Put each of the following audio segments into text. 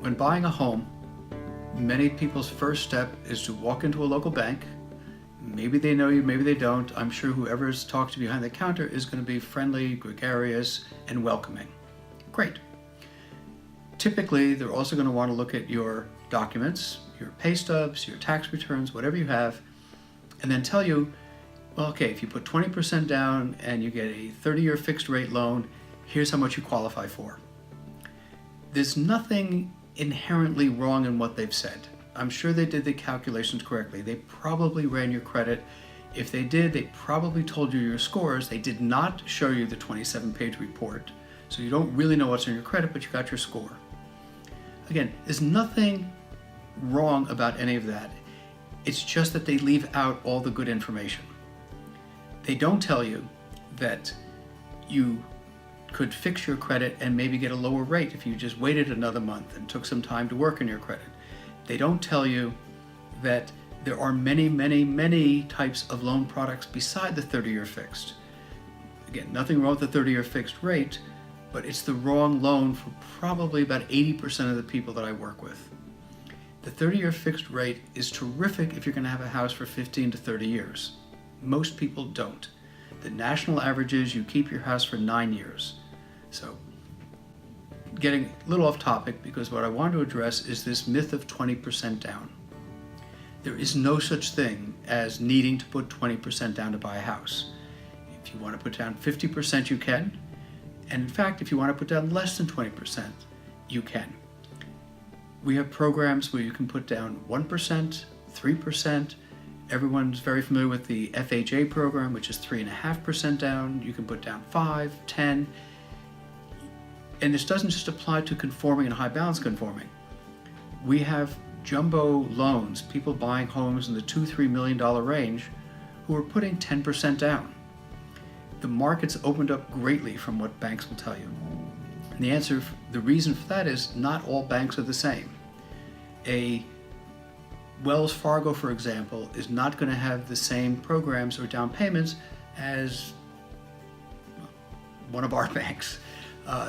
When buying a home, many people's first step is to walk into a local bank. Maybe they know you, maybe they don't. I'm sure whoever's talked to you behind the counter is going to be friendly, gregarious, and welcoming. Great. Typically, they're also going to want to look at your documents, your pay stubs, your tax returns, whatever you have, and then tell you, well, okay, if you put 20% down and you get a 30-year fixed rate loan, here's how much you qualify for. There's nothing inherently wrong in what they've said. I'm sure they did the calculations correctly. They probably ran your credit. If they did, they probably told you your scores. They did not show you the 27-page report, so you don't really know what's on your credit, but you got your score. Again, there's nothing wrong about any of that. It's just that they leave out all the good information. They don't tell you that you could fix your credit and maybe get a lower rate if you just waited another month and took some time to work on your credit. They don't tell you that there are many, many, many types of loan products beside the 30-year fixed. Again, nothing wrong with the 30-year fixed rate, but it's the wrong loan for probably about 80% of the people that I work with. The 30-year fixed rate is terrific if you're going to have a house for 15 to 30 years. Most people don't. The national average is you keep your house for 9 years. So, getting a little off topic, because what I want to address is this myth of 20% down. There is no such thing as needing to put 20% down to buy a house. If you want to put down 50%, you can. And in fact, if you want to put down less than 20%, you can. We have programs where you can put down 1%, 3%. Everyone's very familiar with the FHA program, which is 3.5% down. You can put down 5, 10. And this doesn't just apply to conforming and high balance conforming. We have jumbo loans, people buying homes in the $2-3 million range who are putting 10% down. The market's opened up greatly from what banks will tell you. And the reason for that is not all banks are the same. A Wells Fargo, for example, is not going to have the same programs or down payments as one of our banks.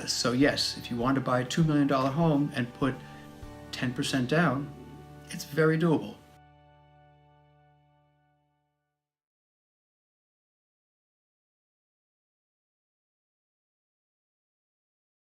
So yes, if you want to buy a $2 million home and put 10% down, it's very doable.